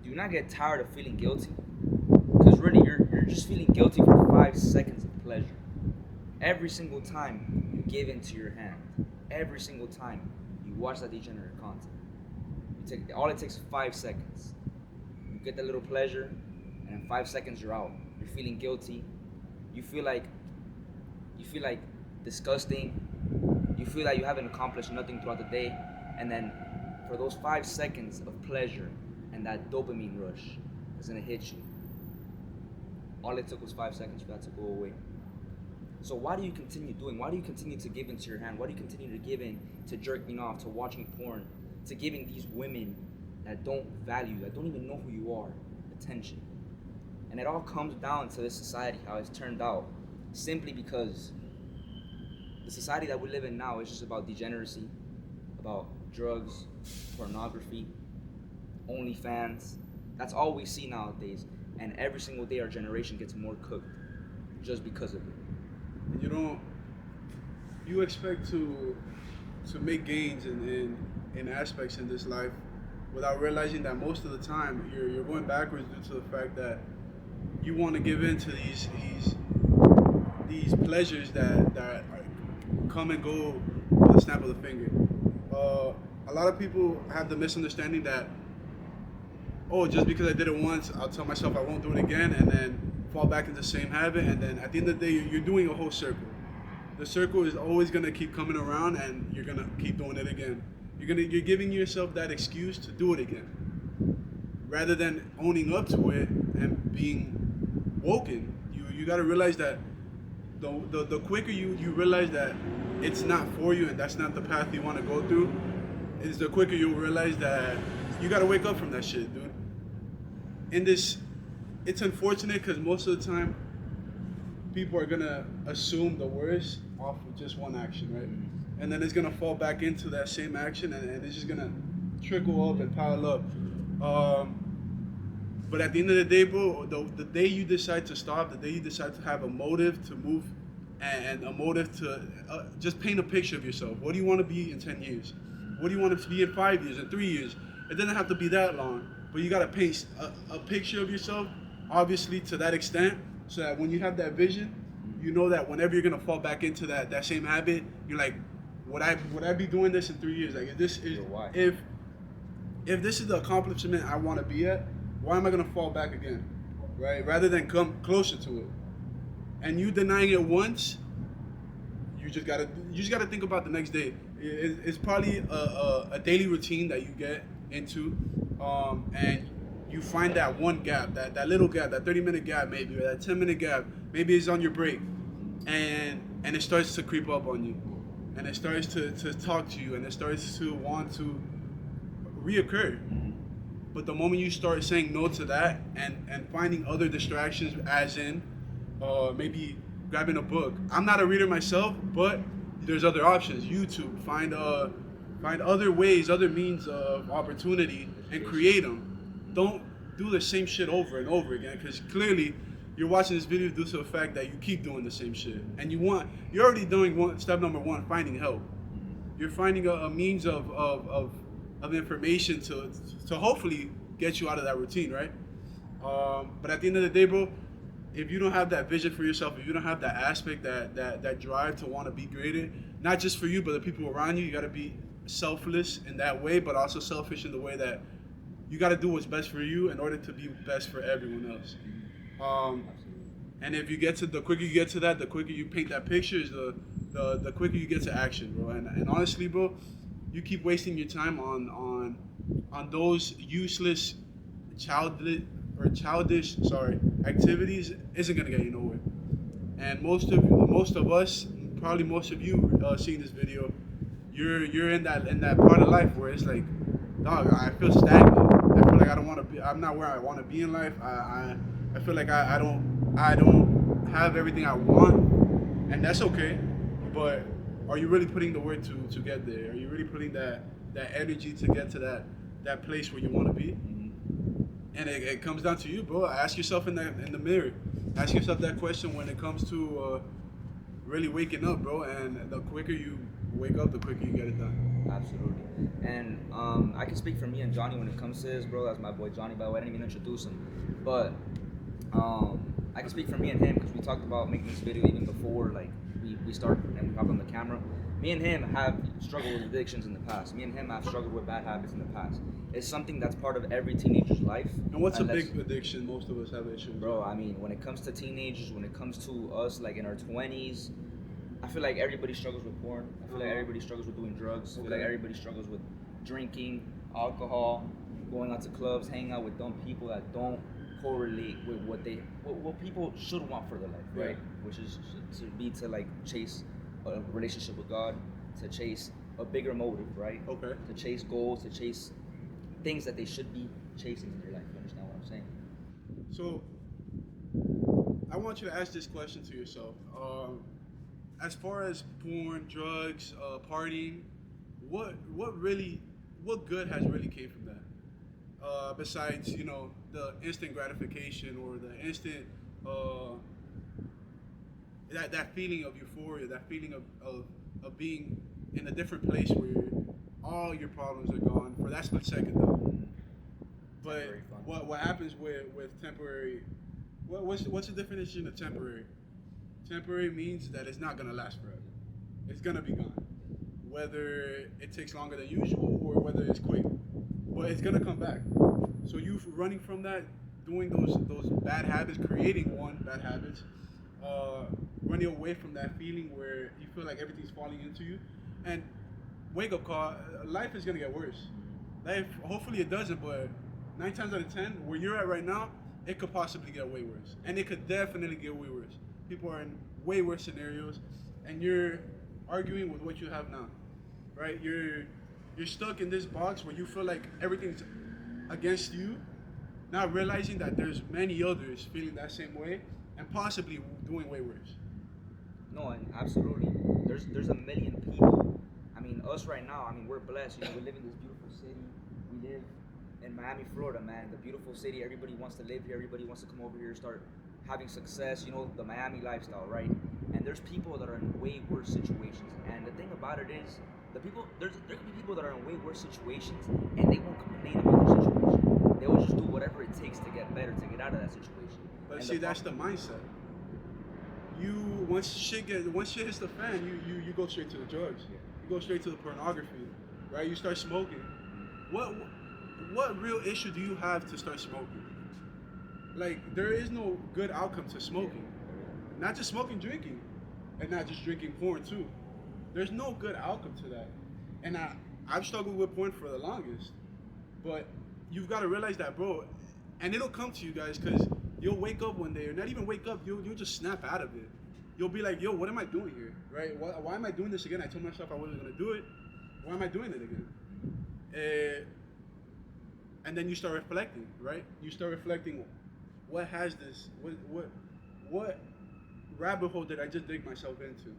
do not get tired of feeling guilty, because really you're just feeling guilty for 5 seconds of pleasure. Every single time you give into your hand, every single time you watch that degenerate content, all it takes is 5 seconds. You get that little pleasure, and in 5 seconds you're out. You're feeling guilty. You feel like disgusting. You feel like you haven't accomplished nothing throughout the day, and then for those 5 seconds of pleasure and that dopamine rush is gonna hit you. All it took was 5 seconds for that to go away. So why do you continue doing? Why do you continue to give into your hand? Why do you continue to give in to jerking off, to watching porn, to giving these women that don't value, that don't even know who you are, attention? And it all comes down to this society, how it's turned out, simply because the society that we live in now is just about degeneracy, about drugs, pornography, OnlyFans. That's all we see nowadays. And every single day our generation gets more cooked just because of it. You expect to make gains in aspects in this life without realizing that most of the time you're going backwards due to the fact that you want to give in to these pleasures that come and go with a snap of the finger. A lot of people have the misunderstanding that, oh, just because I did it once, I'll tell myself I won't do it again, and then fall back into the same habit, and then at the end of the day, you're doing a whole circle. The circle is always gonna keep coming around, and you're gonna keep doing it again. You're giving yourself that excuse to do it again, rather than owning up to it and being woken. You gotta realize that the quicker you realize that it's not for you and that's not the path you want to go through, is the quicker you'll realize that you gotta wake up from that shit, dude. It's unfortunate because most of the time people are gonna assume the worst off of just one action, right? And then it's gonna fall back into that same action, and it's just gonna trickle up and pile up. But at the end of the day, bro, the day you decide to stop, the day you decide to have a motive to move and a motive to just paint a picture of yourself. What do you want to be in 10 years? What do you want to be in 5 years, in 3 years? It doesn't have to be that long, but you gotta paint a picture of yourself, obviously to that extent, so that when you have that vision, you know that whenever you're gonna fall back into that same habit, you're like, would I be doing this in 3 years? Like, if this is the accomplishment I want to be at, why am I gonna fall back again, right? Rather than come closer to it. And you denying it once, you just gotta think about the next day. It's probably a daily routine that you get into, and you find that one gap, that little gap, that 30-minute gap maybe, or that 10-minute gap, maybe it's on your break, and it starts to creep up on you, and it starts to talk to you, and it starts to want to reoccur. But the moment you start saying no to that and finding other distractions, as in maybe grabbing a book. I'm not a reader myself, but there's other options. YouTube, find other ways, other means of opportunity, and create them. Don't do the same shit over and over again, because clearly you're watching this video due to the fact that you keep doing the same shit, and you're already doing step number one, finding help. You're finding a means of information to hopefully get you out of that routine, right? But at the end of the day, bro, if you don't have that vision for yourself, if you don't have that aspect, that drive to want to be greater, not just for you, but the people around you, you got to be selfless in that way, but also selfish in the way that you got to do what's best for you in order to be best for everyone else. And if you get to, the quicker you get to that, the quicker you paint that picture, is the quicker you get to action, bro. And honestly, bro, you keep wasting your time on those useless, childish activities isn't gonna get you nowhere. And most of us, probably most of you seeing this video, you're in that part of life where it's like, dog, I feel stagnant. I feel like I'm not where I want to be in life. I feel like I don't have everything I want, and that's okay. But are you really putting the work to get there? Are you really putting that energy to get to that place where you want to be? And it comes down to you, bro. Ask yourself in the mirror. Ask yourself that question when it comes to really waking up, bro. And the quicker you wake up, the quicker you get it done. Absolutely. And I can speak for me and Johnny when it comes to this, bro. That's my boy Johnny, by the way. I didn't even introduce him. But I can speak for me and him because we talked about making this video even before like we started and we hopped on the camera. Me and him have struggled with addictions in the past. Me and him have struggled with bad habits in the past. It's something that's part of every teenager's life. And what's a big addiction most of us have issues with? Bro, I mean, when it comes to teenagers, when it comes to us like in our 20s, I feel like everybody struggles with porn. I feel like everybody struggles with doing drugs. I feel like everybody struggles with drinking, alcohol, going out to clubs, hanging out with dumb people that don't correlate with what people should want for their life, right? Yeah. Which is to like chase a relationship with God, to chase a bigger motive, right? Okay. To chase goals, to chase things that they should be chasing in their life. You understand what I'm saying? So, I want you to ask this question to yourself. As far as porn, drugs, partying, what good has really came from that? Besides, the instant gratification or the instant that feeling of euphoria, that feeling of being in a different place where all your problems are gone for that split second though. But what happens with temporary? What's the definition of temporary? Temporary means that it's not gonna last forever. It's gonna be gone, whether it takes longer than usual or whether it's quick. But it's gonna come back. So you running from that, doing those bad habits, creating bad habits, running away from that feeling where you feel like everything's falling into you, and wake up call. Life is gonna get worse. Life, hopefully it doesn't, but 9 times out of 10, where you're at right now, it could possibly get way worse, and it could definitely get way worse. People are in way worse scenarios, and you're arguing with what you have now, right? You're stuck in this box where you feel like everything's against you, not realizing that there's many others feeling that same way and possibly doing way worse. No, and absolutely. There's a million people. I mean, us right now. I mean, we're blessed. We live in this beautiful city. We live in Miami, Florida, man. The beautiful city. Everybody wants to live here. Everybody wants to come over here, start having success. The Miami lifestyle, right? And there's people that are in way worse situations. And the thing about it is, there can be people that are in way worse situations, and they won't complain about their situation. They will just do whatever it takes to get better, to get out of that situation. But And see, that's the mindset. Once shit hits the fan, you go straight to the drugs. Yeah. You go straight to the pornography, right? You start smoking. What real issue do you have to start smoking? Like, there is no good outcome to smoking. Not just smoking, drinking, and not just drinking porn too. There's no good outcome to that. And I've struggled with porn for the longest, but you've got to realize that, bro. And it'll come to you guys, because you'll wake up one day, or not even wake up, you'll just snap out of it. You'll be like, yo, what am I doing here, right? Why am I doing this again? I told myself I wasn't gonna do it. Why am I doing it again? And then you start reflecting, right? You start reflecting, what has this? What rabbit hole did I just dig myself into?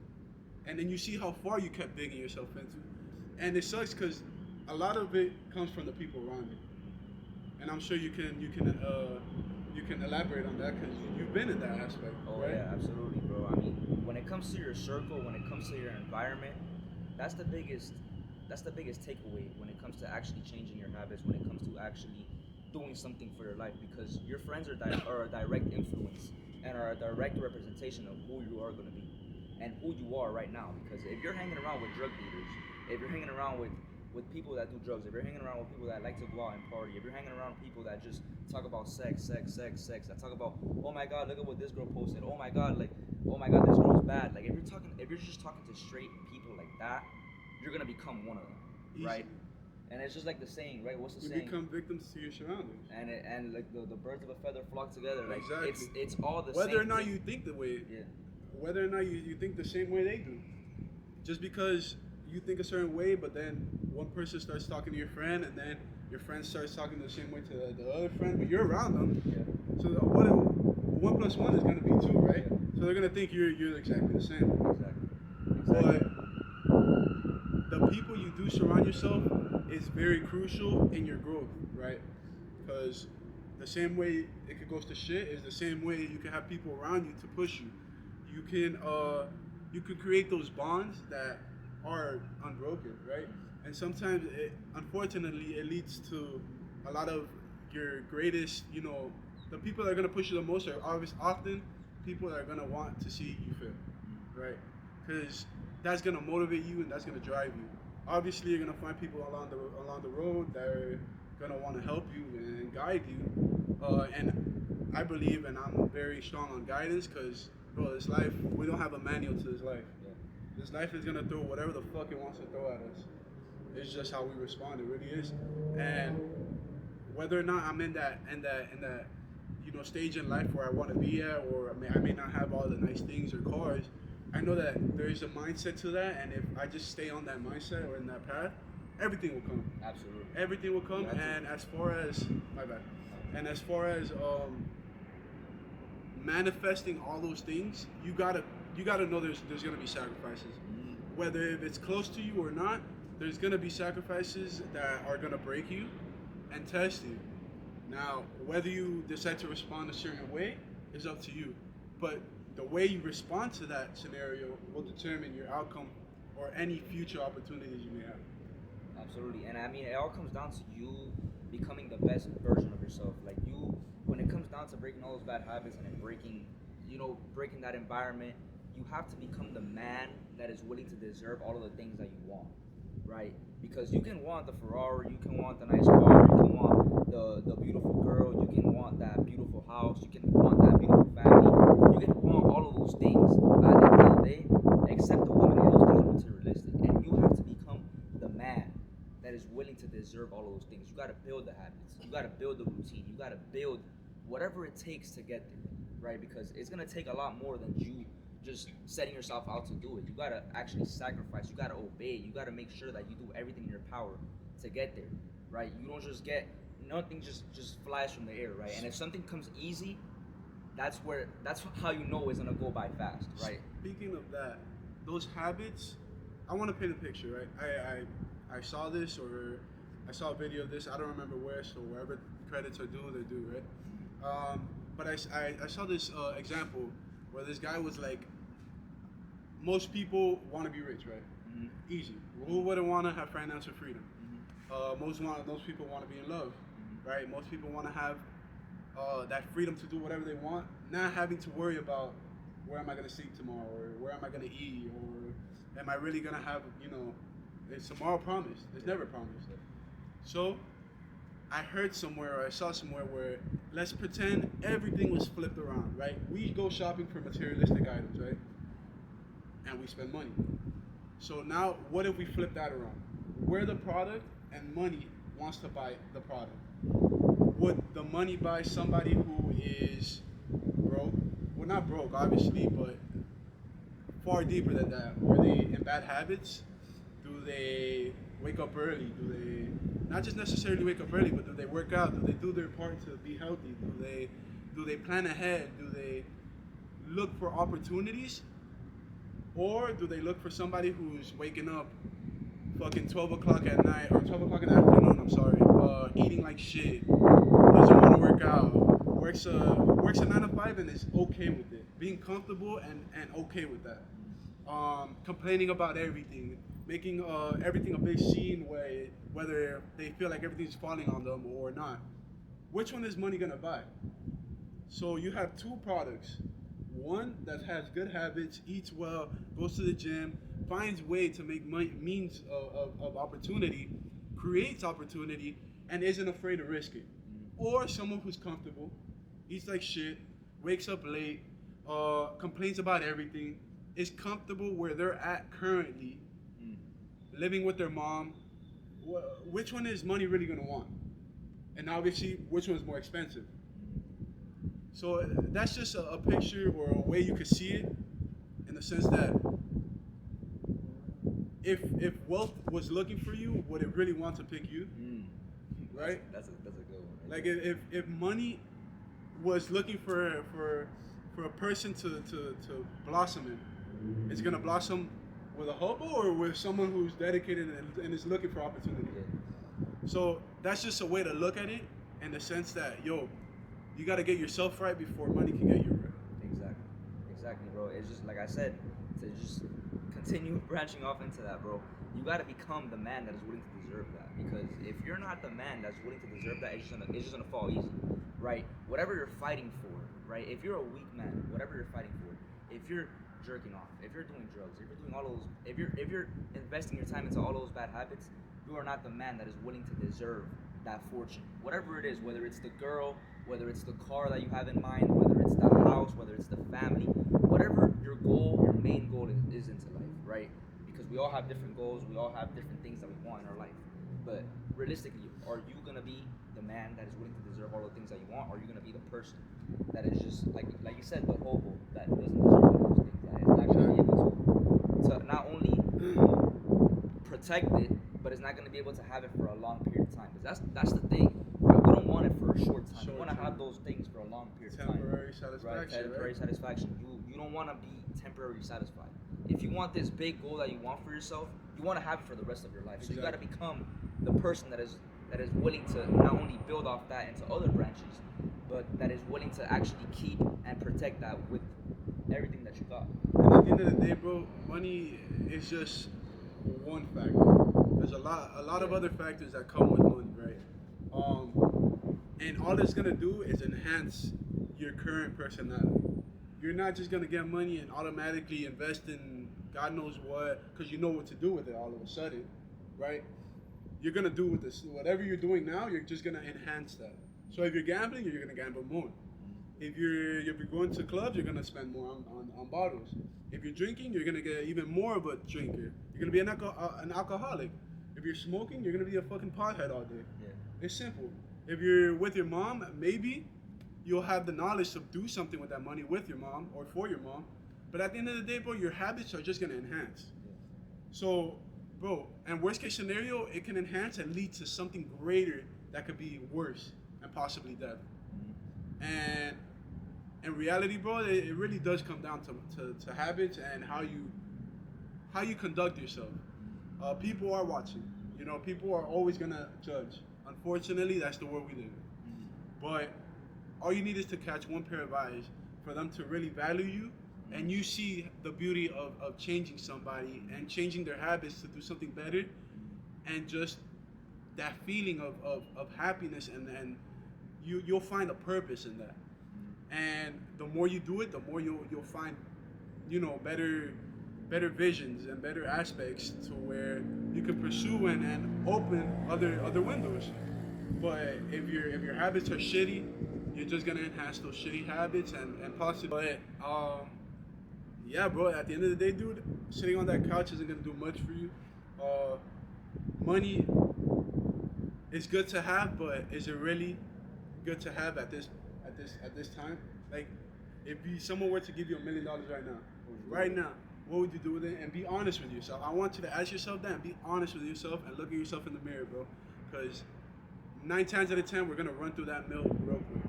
And then you see how far you kept digging yourself into, and it sucks because a lot of it comes from the people around you. And I'm sure you can elaborate on that because you've been in that aspect. Oh right? yeah, absolutely, bro. I mean, when it comes to your circle, when it comes to your environment, that's the biggest takeaway when it comes to actually changing your habits, when it comes to actually doing something for your life, because your friends are a direct influence and are a direct representation of who you are going to be and who you are right now. Because if you're hanging around with drug dealers, if you're hanging around with people that do drugs, if you're hanging around with people that like to go out and party, if you're hanging around people that just talk about sex, that talk about, oh my god, look at what this girl posted, oh my god, this girl's bad. Like, if you're just talking to straight people like that, you're gonna become one of them, right? Easy. And it's just like the saying, right? What's the You saying? become victims to your surroundings. And like the birds of a feather flock together. Like, Exactly. it's all the Whether same or not thing. you think the way, Yeah. whether or not you think the same way they do. Just because you think a certain way, but then one person starts talking to your friend, and then your friend starts talking the same way to the other friend, but you're around them. Yeah. So what? 1 + 1 is gonna be 2, right? Yeah. So they're gonna think you're exactly the same. Exactly. But the people you do surround yourself is very crucial in your growth, right? Because the same way it could go to shit is the same way you can have people around you to push you. You can create those bonds that are unbroken, right? and sometimes unfortunately it leads to a lot of your greatest, the people that are gonna push you the most are often people that are gonna want to see you fail, right? Because that's gonna motivate you and that's gonna drive you. Obviously, you're gonna find people along the road that are gonna want to help you and guide you. And I believe, and I'm very strong on guidance, because bro, this life, we don't have a manual to this life. Yeah. This life is gonna throw whatever the fuck it wants to throw at us. It's just how we respond. It really is. And whether or not I'm in that stage in life where I want to be at, or I may not have all the nice things or cars, I know that there's a mindset to that, and if I just stay on that mindset or in that path, everything will come. Absolutely. Everything will come. Yeah, and as far as my bad, and as far as manifesting all those things, you gotta know there's gonna be sacrifices. Whether if it's close to you or not, there's gonna be sacrifices that are gonna break you and test you. Now, whether you decide to respond a certain way is up to you, but the way you respond to that scenario will determine your outcome or any future opportunities you may have. Absolutely. And I mean, it all comes down to you becoming the best version of yourself. Like you, when it comes down to breaking all those bad habits and then breaking that environment, you have to become the man that is willing to deserve all of the things that you want, right? Because you can want the Ferrari, you can want the nice car, you can want the beautiful girl, you can want that beautiful house, you can want that beautiful family, you can want all of those things. But at the end of the day, except the woman, all those things are materialistic, and you have to become the man that is willing to deserve all of those things. You got to build the habits, you got to build the routine, you got to build whatever it takes to get there, right? Because it's gonna take a lot more than you just setting yourself out to do it. You gotta actually sacrifice. You gotta obey. You gotta make sure that you do everything in your power to get there, right? You don't just get nothing. Just flies from the air, right? And if something comes easy, that's how you know it's gonna go by fast, right? Speaking of that, those habits, I want to paint a picture, right? I saw this, or I saw a video of this. I don't remember where, so wherever credits are due, they're due, right? But I saw this example where this guy was like, most people want to be rich, right? Mm-hmm. Easy. Who wouldn't want to have financial freedom? Mm-hmm. Most people want to be in love, Mm-hmm. right? Most people want to have that freedom to do whatever they want, not having to worry about where am I going to sleep tomorrow, or where am I going to eat, or am I really going to have, is tomorrow promised? It's never promised. So I heard somewhere, or I saw somewhere where, let's pretend everything was flipped around, right? We go shopping for materialistic items, right? And we spend money. So now, what if we flip that around? We're the product, and money wants to buy the product. Would the money buy somebody who is broke? Well, not broke, obviously, but far deeper than that. Were they in bad habits? Do they wake up early? Do they not just necessarily wake up early, but do they work out? Do they do their part to be healthy? Do they plan ahead? Do they look for opportunities? Or do they look for somebody who's waking up fucking 12 o'clock at night, or 12 o'clock in the afternoon, I'm sorry, eating like shit, doesn't want to work out, works a 9 to 5 and is okay with it, being comfortable and okay with that, complaining about everything, making everything a big scene, whether they feel like everything's falling on them or not. Which one is money gonna buy? So you have two products. One that has good habits, eats well, goes to the gym, finds way to make means of opportunity, creates opportunity, and isn't afraid to risk it. Or someone who's comfortable, eats like shit, wakes up late, complains about everything, is comfortable where they're at currently, living with their mom. Which one is money really gonna want? And obviously, which one is more expensive? So that's just a picture or a way you could see it, in the sense that if wealth was looking for you, would it really want to pick you? Right? That's a good one. Like if money was looking for a person to blossom in, it's gonna blossom with a hobo or with someone who's dedicated and is looking for opportunity. Yeah. So that's just a way to look at it, in the sense that, you got to get yourself right before money can get you right. Exactly, bro. It's just like I said, to just continue branching off into that, bro. You gotta become the man that is willing to deserve that. Because if you're not the man that's willing to deserve that, it's just gonna fall easy, right? Whatever you're fighting for, right? If you're a weak man, whatever you're fighting for, if you're jerking off, if you're doing drugs, if you're doing all those, if you're investing your time into all those bad habits, you are not the man that is willing to deserve that fortune. Whatever it is, whether it's the girl, whether it's the car that you have in mind, whether it's the house, whether it's the family, whatever your goal, your main goal is into life, right? Because we all have different goals, we all have different things that we want in our life. But realistically, are you gonna be the man that is willing to deserve all the things that you want, or are you gonna be the person that is just like you said, the hobo that doesn't deserve all those things, that is not gonna be able to not only protect it, but it's not gonna be able to have it for a long period of time. Because that's the thing. Right? We don't want it for a short time. We want to have those things for a long period of time. Temporary satisfaction. Right? Temporary satisfaction. You don't want to be temporarily satisfied. If you want this big goal that you want for yourself, you want to have it for the rest of your life. So you got to become the person that is willing to not only build off that into other branches, but that is willing to actually keep and protect that with everything that you got. And at the end of the day, bro, money is just one factor. There's a lot of other factors that come with money, right? And all it's gonna do is enhance your current personality. You're not just gonna get money and automatically invest in God knows what, because you know what to do with it all of a sudden, right? You're gonna do with this whatever you're doing now. You're just gonna enhance that. So if you're gambling, you're gonna gamble more. If you're going to clubs, you're gonna spend more on bottles. If you're drinking, you're gonna get even more of a drinker. You're gonna be an alcoholic. If you're smoking, you're gonna be a fucking pothead all day. Yeah. It's simple. If you're with your mom, maybe you'll have the knowledge to do something with that money with your mom or for your mom. But at the end of the day, bro, your habits are just gonna enhance. Yeah. So, bro, and worst case scenario, it can enhance and lead to something greater that could be worse and possibly death. And in reality, bro, it really does come down to habits and how you conduct yourself. People are watching. You know, people are always gonna judge. Unfortunately, that's the world we live in. But all you need is to catch one pair of eyes for them to really value you, and you see the beauty of changing somebody and changing their habits to do something better, and just that feeling of happiness, and you'll find a purpose in that. And the more you do it, the more you'll find, you know, better visions and better aspects to where you can pursue and open other windows. But if your habits are shitty, you're just gonna enhance those shitty habits and possibly. Yeah, bro. At the end of the day, dude, sitting on that couch isn't gonna do much for you. Money is good to have, but is it really good to have at this time? Like, if someone were to give you $1 million right now, what would you do with it? And be honest with yourself. I want you to ask yourself that and be honest with yourself and look at yourself in the mirror, bro. Because 9 times out of 10, we're gonna run through that mill real quick.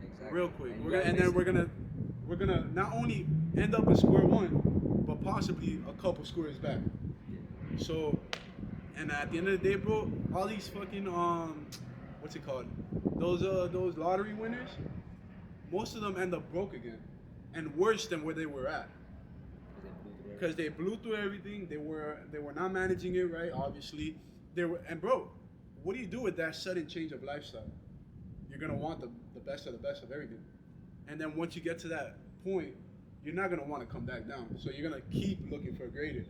Exactly. Real quick. Then we're gonna not only end up in square one, but possibly a couple squares back. So, and at the end of the day, bro, all these fucking what's it called? Those lottery winners, most of them end up broke again, and worse than where they were at. Because they blew through everything. They were not managing it right. Obviously, and bro, what do you do with that sudden change of lifestyle? You're gonna want the best of everything, and then once you get to that point, you're not gonna want to come back down. So you're gonna keep looking for greater,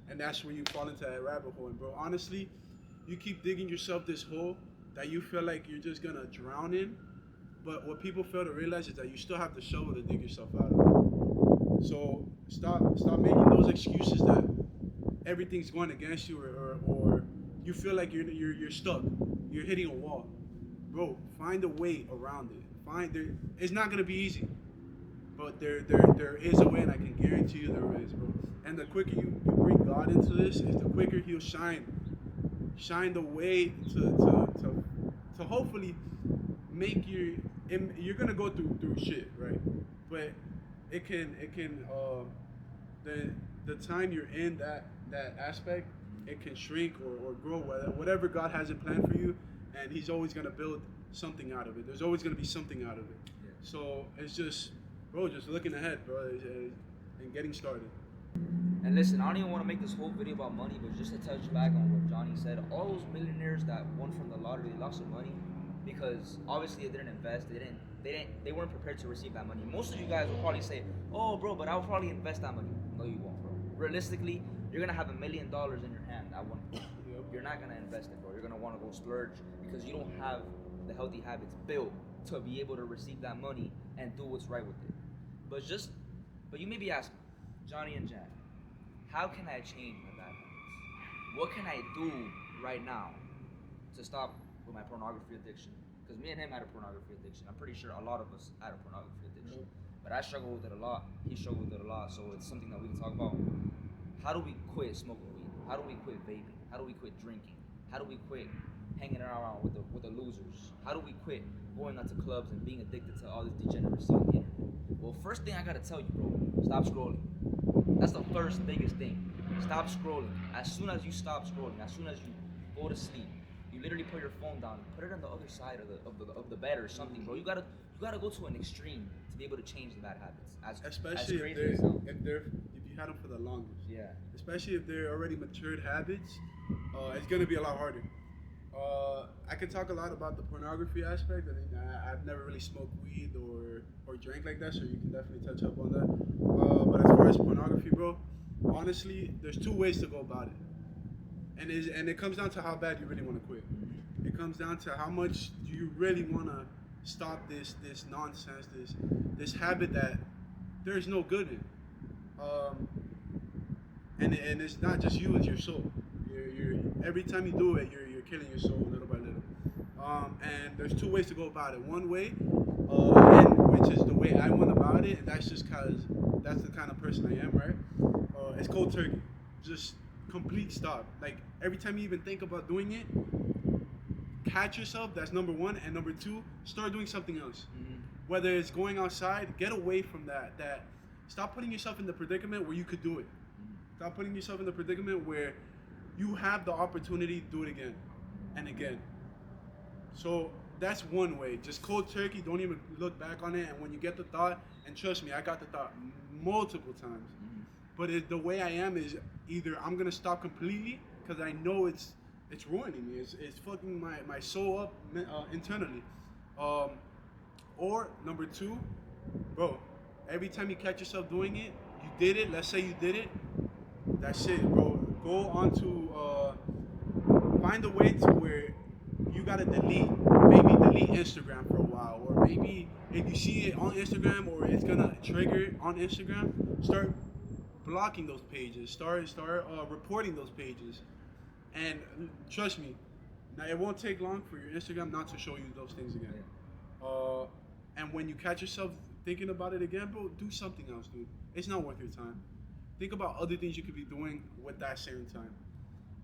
and that's when you fall into that rabbit hole. And bro, honestly, you keep digging yourself this hole that you feel like you're just gonna drown in. But what people fail to realize is that you still have the shovel to dig yourself out of it. So stop making those excuses that everything's going against you, or you feel like you're stuck, you're hitting a wall. Bro, find a way around it. It's not gonna be easy, but there is a way, and I can guarantee you there is, bro. And the quicker you bring God into this, is the quicker He'll shine the way to hopefully make you're gonna go through shit, right? But it can the time you're in that aspect, it can shrink or grow, whatever God has in plan for you, and He's always gonna build something out of it. There's always gonna be something out of it. Yeah. So it's just, bro, just looking ahead, bro, and getting started. And listen, I don't even want to make this whole video about money, but just to touch back on what Johnny said, all those millionaires that won from the lottery, they lost some money because obviously they didn't invest. They weren't prepared to receive that money. Most of you guys will probably say, "Oh, bro, but I'll probably invest that money." No, you won't, bro. Realistically, you're gonna have $1 million in your hand at one point. You're not gonna invest it, bro. You're gonna want to go splurge because you don't have the healthy habits built to be able to receive that money and do what's right with it. But you may be asking, Johnny and Jack, how can I change my bad habits? What can I do right now to stop with my pornography addiction? Because me and him had a pornography addiction. I'm pretty sure a lot of us had a pornography addiction. But I struggle with it a lot. He struggled with it a lot. So it's something that we can talk about. How do we quit smoking weed? How do we quit vaping? How do we quit drinking? How do we quit hanging around with the losers? How do we quit going out to clubs and being addicted to all this degeneracy on the internet? Well, first thing I gotta tell you, bro, stop scrolling. That's the first biggest thing. Stop scrolling. As soon as you stop scrolling, as soon as you go to sleep, you literally put your phone down, put it on the other side of the bed or something, bro. You gotta go to an extreme to be able to change the bad habits. Especially as if you had them for the longest. Yeah. Especially if they're already matured habits, it's gonna be a lot harder. I can talk a lot about the pornography aspect. I mean, I've never really smoked weed or drank like that, so you can definitely touch up on that. But as far as pornography, bro, honestly, there's two ways to go about it, and it comes down to how bad you really want to quit. It comes down to how much do you really want to stop this nonsense, this habit that there's no good in. And it's not just you; it's your soul. You're every time you do it, you're killing your soul little by little. And there's two ways to go about it. One way, and which is the way I went about it, and that's just cause that's the kind of person I am, right? It's cold turkey. Just complete stop. Like every time you even think about doing it, catch yourself. That's number one, and number two, start doing something else. Mm-hmm. Whether it's going outside, get away from that. Stop putting yourself in the predicament where you could do it. Stop putting yourself in the predicament where you have the opportunity to do it again and again. So that's one way. Just cold turkey. Don't even look back on it. And when you get the thought, and trust me, I got the thought multiple times. Mm-hmm. But the way I am is either I'm gonna stop completely because I know it's ruining me. It's fucking my soul up internally. Or number two, bro. Every time you catch yourself doing it, you did it. Let's say you did it. That's it, bro. Go on to find a way to where you gotta delete Instagram for a while, or maybe if you see it on Instagram or it's gonna trigger on Instagram, start blocking those pages. Start reporting those pages, and trust me, now it won't take long for your Instagram not to show you those things again. And when you catch yourself thinking about it again, bro, do something else, dude. It's not worth your time. Think about other things you could be doing with that same time.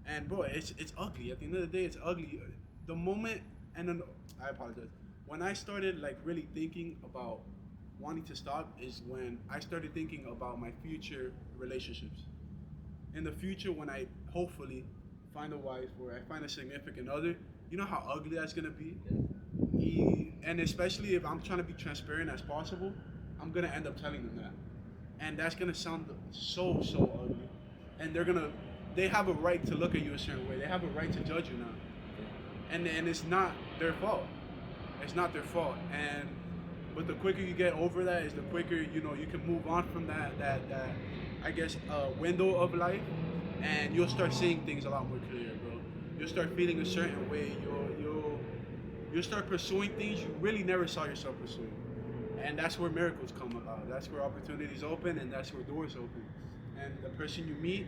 And bro, it's ugly. At the end of the day, it's ugly. The moment, and then I apologize. When I started like really thinking about wanting to stop is when I started thinking about my future relationships. In the future, when I hopefully find a wife or I find a significant other, you know how ugly that's gonna be. And especially if I'm trying to be transparent as possible, I'm gonna end up telling them that. And that's gonna sound so ugly. And they have a right to look at you a certain way. They have a right to judge you now. And it's not their fault. It's not their fault. But the quicker you get over that is the quicker, you can move on from that I guess window of life, and you'll start seeing things a lot more clear, bro. You'll start feeling a certain way. You'll start pursuing things you really never saw yourself pursuing. And that's where miracles come about. That's where opportunities open, and that's where doors open. And the person you meet,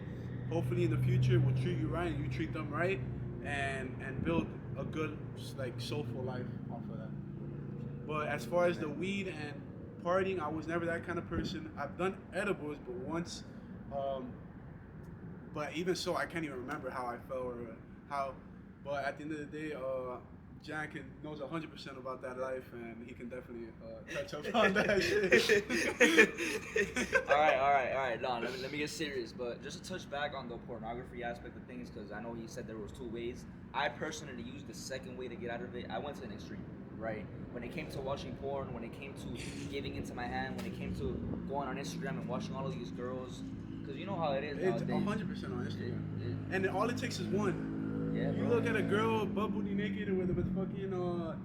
hopefully in the future, will treat you right, and you treat them right, and build a good, like, soulful life off of that. But as far as the weed and partying, I was never that kind of person. I've done edibles, but once. But even so, I can't even remember how I felt or how. But at the end of the day, Jan knows 100% about that life, and he can definitely touch up on that shit. All right. No, let me get serious. But just to touch back on the pornography aspect of things, because I know he said there was two ways. I personally used the second way to get out of it. I went to an extreme, right? When it came to watching porn, when it came to giving into my hand, when it came to going on Instagram and watching all of these girls Because you know how it is It's nowadays. 100% on Instagram. And then all it takes is one. Yeah, You bro. look at a girl butt booty naked with fucking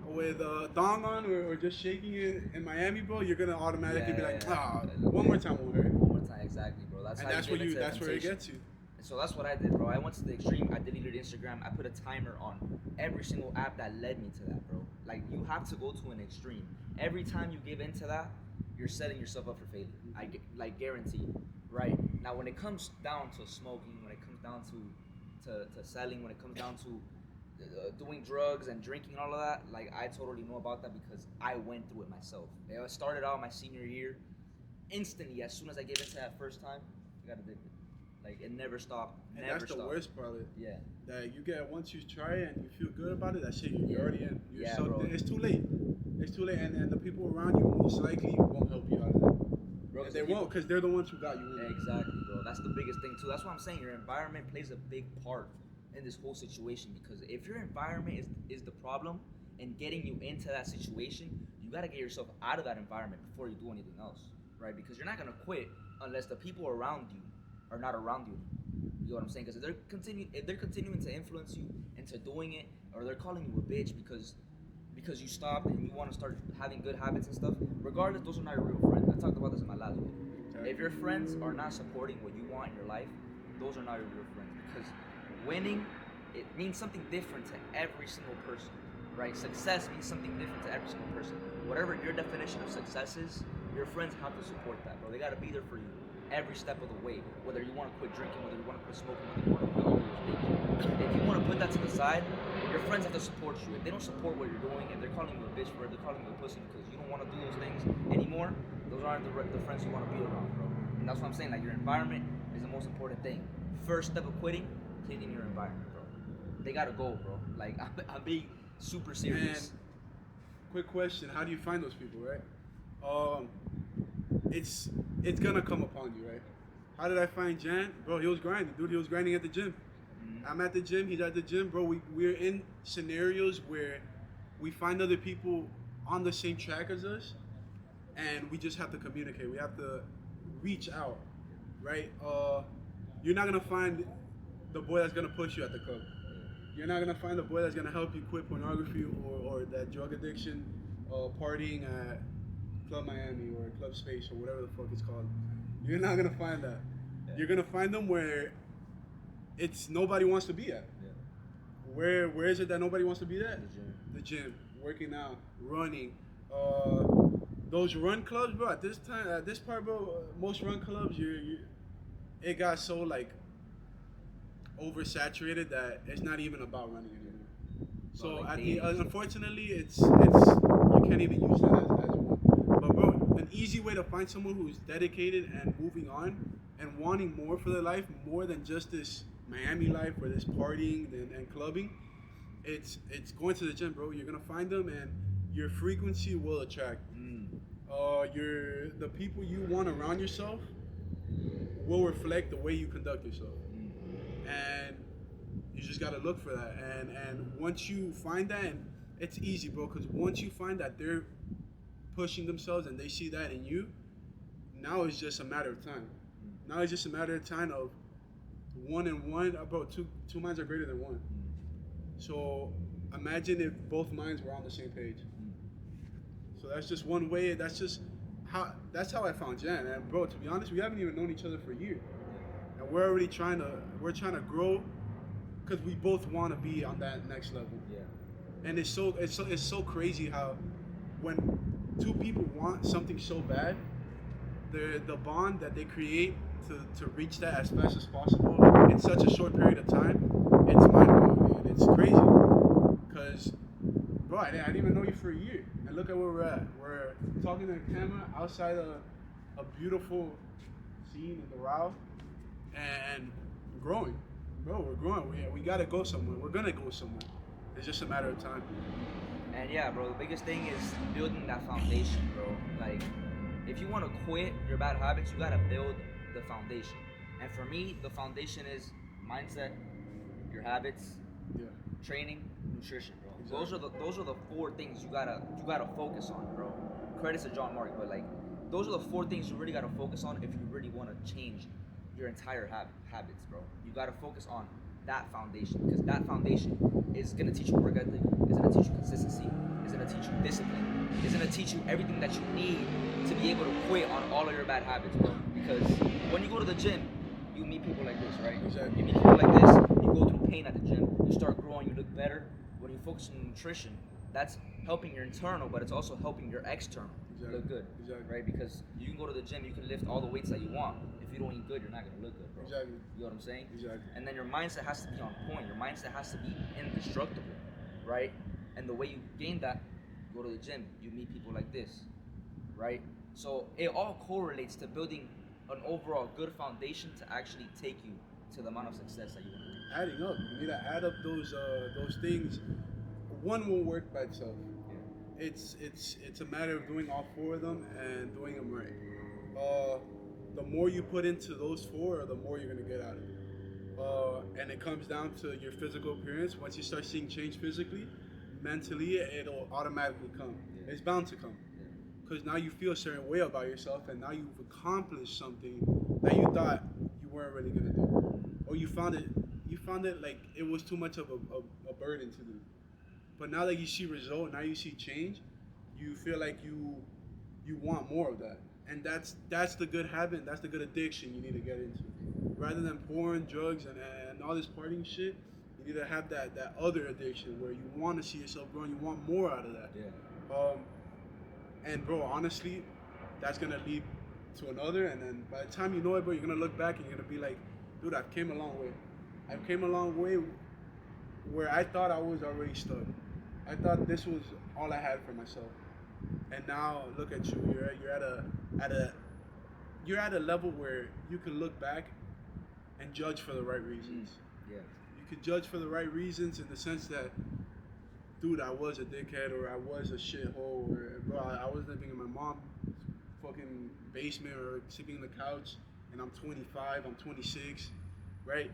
with thong on or just shaking it in Miami, bro. You're gonna automatically be like, one more time won't hurt. One more time, exactly, bro. That's And how that's you where get into that's where it temptation. gets you. And so that's what I did, bro. I went to the extreme. I deleted Instagram. I put a timer on every single app that led me to that, bro. Like, you have to go to an extreme. Every time you give into that, you're setting yourself up for failure. Like guarantee, right? Now, when it comes down to smoking, when it comes down to selling, when it comes down to doing drugs and drinking and all of that, like, I totally know about that because I went through it myself. I started out my senior year. Instantly, as soon as I gave into that first time, I got addicted. Like, it never stopped. And Never that's the stopped. worst part of it. Yeah. That you get once you try it and you feel good about it, that's it. You're Yeah. already in. You're Yeah, sucked bro. in. It's too late. It's too late, and the people around you most likely won't help you out of it. Bro, And they won't, because they're the ones who got you in. Exactly, bro. That's the biggest thing too. That's what I'm saying. Your environment plays a big part in this whole situation because if your environment is the problem and getting you into that situation, you gotta get yourself out of that environment before you do anything else, right? Because you're not gonna quit unless the people around you are not around you. You know what I'm saying? Because if they're continuing to influence you into doing it, or they're calling you a bitch because you stopped and you want to start having good habits and stuff, regardless, those are not your real friends. I talked about this in my last video. If your friends are not supporting what you want in your life, those are not your real friends because winning, it means something different to every single person, right? Success means something different to every single person. Whatever your definition of success is, your friends have to support that, bro. They got to be there for you every step of the way, whether you want to quit drinking, whether you want to quit smoking, whether you want to quit all those things. If you want to put that to the side, your friends have to support you. If they don't support what you're doing, if they're calling you a bitch for it, they're calling you a pussy because you don't want to do those things anymore, those aren't the friends you want to be around, bro. And that's what I'm saying. Like, your environment is the most important thing. First step of quitting, cleaning your environment, bro. They gotta go, bro. Like, I'm being super serious. And quick question: how do you find those people, right? It's gonna come upon you, right? How did I find Jan? Bro, he was grinding, dude. He was grinding at the gym. I'm at the gym. He's at the gym, bro. We're in scenarios where we find other people on the same track as us, and we just have to communicate. We have to reach out, right? You're not gonna find the boy that's gonna push you at the club. You're not gonna find the boy that's gonna help you quit pornography or that drug addiction, partying at Club Miami or Club Space or whatever the fuck it's called. You're not gonna find that. Yeah. You're gonna find them where it's nobody wants to be at. Yeah. Where is it that nobody wants to be at? The gym. The gym, working out, running. Those run clubs, bro. At this part, bro, most run clubs, it got so like oversaturated that it's not even about running anymore. So Like unfortunately, it's you can't even use that as one. But bro, an easy way to find someone who's dedicated and moving on and wanting more for their life, more than just this Miami life or this partying and clubbing, it's going to the gym, bro. You're gonna find them, and your frequency will attract. The people you want around yourself will reflect the way you conduct yourself, and you just gotta look for that. And once you find that, and it's easy, bro, because once you find that they're pushing themselves and they see that in you, now it's just a matter of time. Now it's just a matter of time of one and one, bro. Two minds are greater than one. So imagine if both minds were on the same page. So that's just one way. That's how I found Jan. And bro, to be honest, we haven't even known each other for a year, and we're already trying to grow, because we both want to be on that next level. Yeah. And it's so crazy how when two people want something so bad, the bond that they create to reach that as fast as possible in such a short period of time, it's mind-blowing, man. It's crazy. Because, bro, I didn't even know you for a year. And look at where we're at. We're talking to the camera outside a beautiful scene in the Doral and growing. Bro, we're growing. We got to go somewhere. We're going to go somewhere. It's just a matter of time. And yeah, bro, the biggest thing is building that foundation, bro. Like, if you want to quit your bad habits, you got to build the foundation. And for me, the foundation is mindset, your habits, training, nutrition, bro. Exactly. Those are the four things you gotta focus on, bro. Credits to John Mark, but like, those are the four things you really gotta focus on if you really want to change your entire habits, bro. You gotta focus on that foundation because that foundation is gonna teach you work ethic, is gonna teach you consistency, is gonna teach you discipline, is gonna teach you everything that you need to be able to quit on all of your bad habits, bro. Because when you go to the gym, you meet people like this, right? Exactly. You meet people like this, you go through pain at the gym, you start growing, you look better. When you focus on nutrition, that's helping your internal, but it's also helping your external look good, right? Because you can go to the gym, you can lift all the weights that you want. If you don't eat good, you're not gonna look good, bro. Exactly. You know what I'm saying? Exactly. And then your mindset has to be on point. Your mindset has to be indestructible, right? And the way you gain that, go to the gym, you meet people like this, right? So it all correlates to building an overall good foundation to actually take you to the amount of success that you want to reach. Adding up, you need to add up those things. One won't work by itself. Yeah. It's a matter of doing all four of them and doing them right. The more you put into those four, the more you're gonna get out of it. And it comes down to your physical appearance. Once you start seeing change physically, mentally, it'll automatically come. Yeah. It's bound to come. Yeah. Because now you feel a certain way about yourself, and now you've accomplished something that you thought you weren't really gonna do, or you found it like it was too much of a burden to do. But now that you see result, now you see change, you feel like you want more of that, and that's the good habit, that's the good addiction you need to get into. Rather than porn, drugs, and all this partying shit, you need to have that other addiction where you want to see yourself growing, you want more out of that. Yeah. And bro, honestly, that's gonna lead to another, and then by the time you know it, bro, you're gonna look back and you're gonna be like, dude, I've came a long way. I've came a long way where I thought I was already stuck. I thought this was all I had for myself, and now look at you. You're at a level where you can look back and judge for the right reasons. Yeah. You can judge for the right reasons in the sense that, dude, I was a dickhead, or I was a shithole, or bro, I was living in my mom's fucking basement or sleeping on the couch, and I'm 25, I'm 26, right?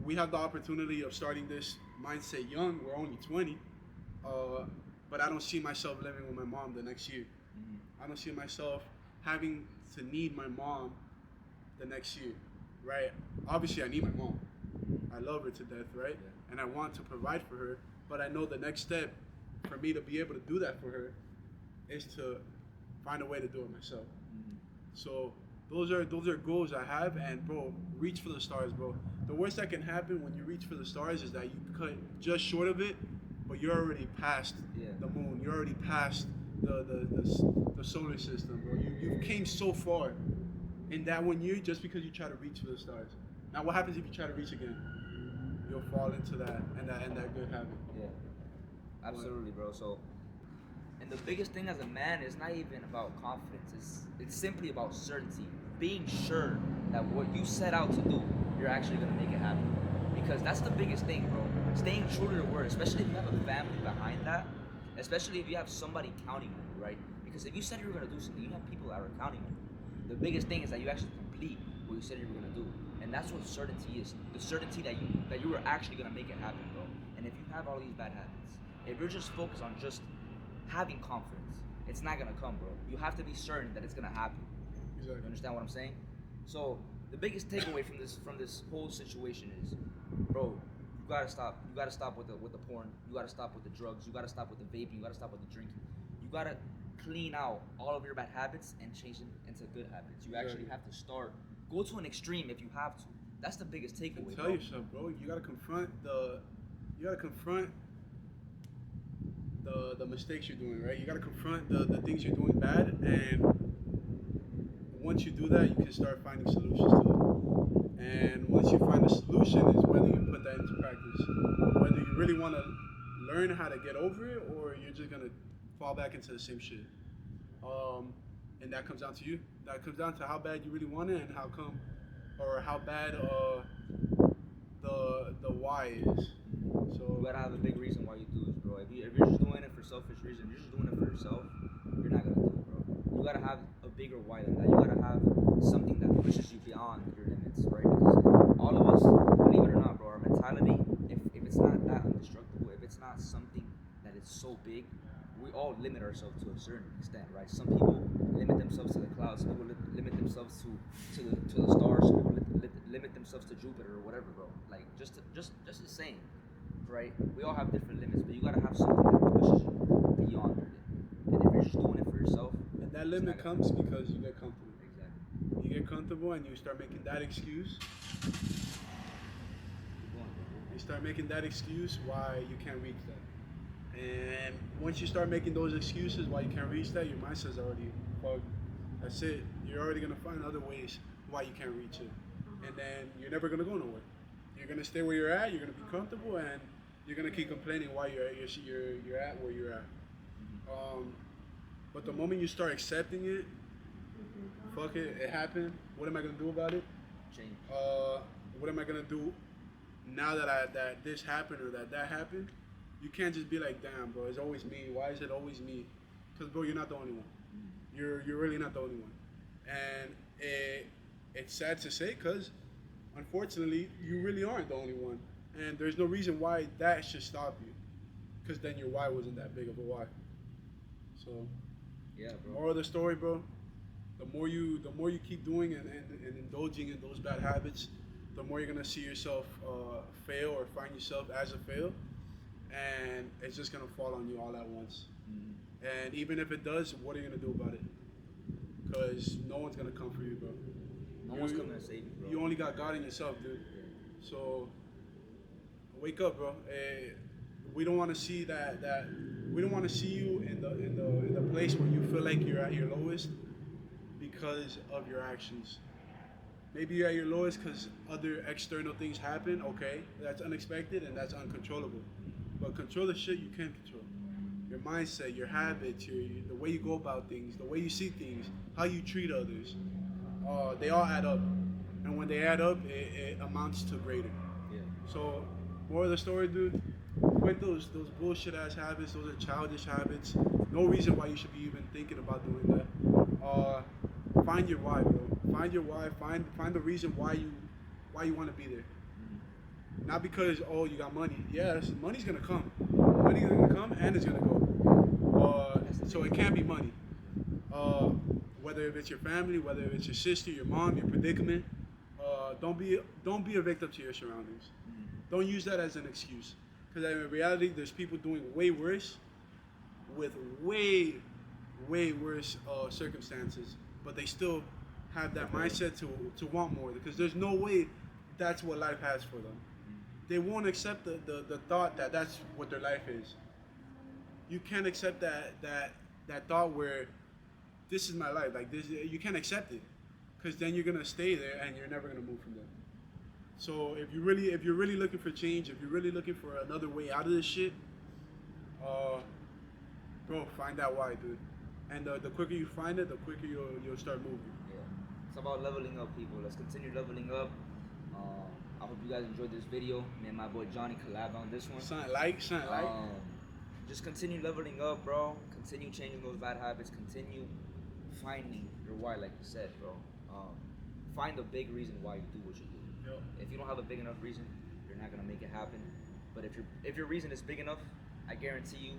We have the opportunity of starting this mindset young. We're only 20, but I don't see myself living with my mom the next year. I don't see myself having to need my mom the next year, right? Obviously, I need my mom. I love her to death, right? Yeah. And I want to provide for her, but I know the next step for me to be able to do that for her is to find a way to do it myself. So those are goals I have, and bro, reach for the stars, bro. The worst that can happen when you reach for the stars is that you cut just short of it, but you're already past the moon. You're already past the solar system, bro. You came so far in that 1 year just because you try to reach for the stars. Now, what happens if you try to reach again? You'll fall into that good habit. Yeah, absolutely, bro. So, and the biggest thing as a man is not even about confidence. It's simply about certainty. Being sure that what you set out to do, you're actually gonna make it happen. Because that's the biggest thing, bro. Staying true to your word, especially if you have a family behind that, especially if you have somebody counting on you, right? Because if you said you were gonna do something, you have people that are counting on you. The biggest thing is that you actually complete what you said you were gonna do. And that's what certainty is. The certainty that you were actually gonna make it happen, bro. And if you have all these bad habits, if you're just focused on just having confidence, it's not gonna come, bro. You have to be certain that it's gonna happen. Exactly. You understand what I'm saying? So the biggest takeaway from this whole situation is, bro, you gotta stop. You gotta stop with the porn. You gotta stop with the drugs. You gotta stop with the vaping. You gotta stop with the drinking. You gotta clean out all of your bad habits and change them into good habits. You actually have to start. Go to an extreme if you have to. That's the biggest takeaway. Tell yourself, bro. You gotta confront the mistakes you're doing, right? You gotta confront the things you're doing bad, and once you do that, you can start finding solutions to it. And once you find a solution, is whether you put that into practice, whether you really want to learn how to get over it, or you're just gonna fall back into the same shit. And that comes down to you. That comes down to how bad you really want it, and how come, or how bad the why is. So you gotta have a big reason why you do this, bro. If you're just doing it for selfish reasons, you're just doing it for yourself, you're not gonna do it, bro. You gotta have a bigger why than that. You gotta have something that pushes you beyond your limits, right? Because all of us, believe it or not, bro, our mentality, if it's not that indestructible, if it's not something that is so big, all limit ourselves to a certain extent, right? Some people limit themselves to the clouds. Some people limit themselves to the stars. Some people limit themselves to Jupiter or whatever, bro. Like just the same, right? We all have different limits, but you gotta have something that pushes you beyond your limit. And if you're just doing it for yourself, And that limit comes because you get comfortable. exactly. You get comfortable and you start making that excuse. You start making that excuse why you can't reach that. And once you start making those excuses why you can't reach that, your mindset's already fucked. That's it. You're already gonna find other ways why you can't reach it, and then you're never gonna go nowhere. You're gonna stay where you're at. You're gonna be comfortable, and you're gonna keep complaining why you're at where you're at. But the moment you start accepting it, fuck it, it happened. What am I gonna do about it? Change. What am I gonna do now that this happened or that happened? You can't just be like, damn, bro, it's always me. Why is it always me? Because, bro, you're not the only one. You're really not the only one. And it's sad to say because, unfortunately, you really aren't the only one. And there's no reason why that should stop you. Because then your why wasn't that big of a why. So, Yeah, bro. moral of the story, bro, the more you keep doing and indulging in those bad habits, the more you're going to see yourself fail or find yourself as a fail. And it's just going to fall on you all at once. And even if it does, what are you going to do about it? Because no one's going to come for you, bro. No one's coming to save you, bro. You only got God in yourself, dude. So wake up, bro. We don't want to see that we don't want to see you in the place where you feel like you're at your lowest because of your actions. Maybe you're at your lowest because other external things happen. Okay, that's unexpected and that's uncontrollable. But control the shit you can control. Your mindset, your habits, the way you go about things, the way you see things, how you treat others. They all add up. And when they add up, it amounts to greater. Yeah. So, more of the story, dude, quit those bullshit ass habits. Those are childish habits. No reason why you should be even thinking about doing that. Find your why, bro. Find your why. Find the reason why you want to be there. Not because you got money. Yeah, money's gonna come. Money's gonna come and it's gonna go. So it can't be money. Whether if it's your family, whether if it's your sister, your mom, your predicament, don't be a victim to your surroundings. Don't use that as an excuse. Because in reality, there's people doing way worse with way worse circumstances, but they still have that mindset to want more. Because there's no way that's what life has for them. They won't accept the thought that that's what their life is. You can't accept that thought where this is my life. Like this, you can't accept it, because then you're gonna stay there and you're never gonna move from there. So if you're really looking for change, if you're really looking for another way out of this shit, bro, find that why, dude. And the quicker you find it, the quicker you'll start moving. Yeah. It's about leveling up, people. Let's continue leveling up. I hope you guys enjoyed this video. Me and my boy Johnny collab on this one. Something like. Just continue leveling up, bro. Continue changing those bad habits. Continue finding your why, like you said, bro. Find a big reason why you do what you do. Yep. If you don't have a big enough reason, you're not gonna make it happen. But if your reason is big enough, I guarantee you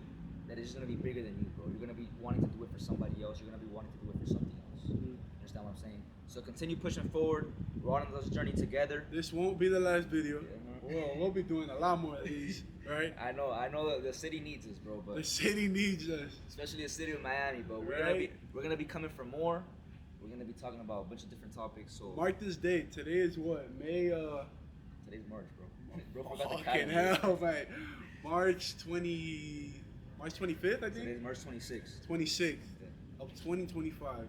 that it's just gonna be bigger than you, bro. You're gonna be wanting to do it for somebody else. You're gonna be wanting to do it for something else. Understand what I'm saying? So continue pushing forward. We're on this journey together. This won't be the last video. Yeah. We'll be doing a lot more of these, right? I know that the city needs us, bro. But The city needs us. especially the city of Miami, but Right. we're gonna be coming for more. We're gonna be talking about a bunch of different topics. So Mark this date. Today is what? May today's March, bro. Bro forgot the fucking calendar. hell, man. March 25th, I Today's think. March 26th. 26th of 2025.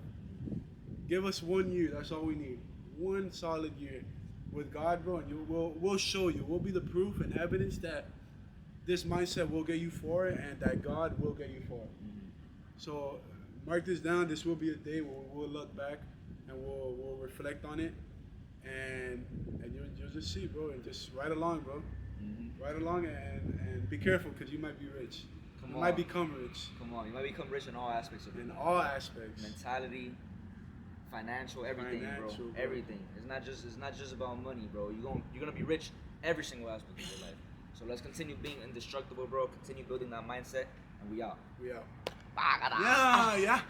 Give us 1 year. That's all we need. One solid year with God, bro, and we'll show you. We'll be the proof and evidence that this mindset will get you for it, and that God will get you for it. So mark this down. This will be a day where we'll look back and we'll reflect on it, and you'll just see, bro, and just ride along, bro. Ride along and be careful, because you might be rich. Come You on. might become rich Come on, you might become rich in all aspects of your in life. all aspects. Mentality, financial, everything, Financial, bro. bro. Everything. It's not just about money, bro. You're gonna be rich every single aspect of your life. So let's continue being indestructible, bro. Continue building that mindset, and we out. We out. Yeah, yeah.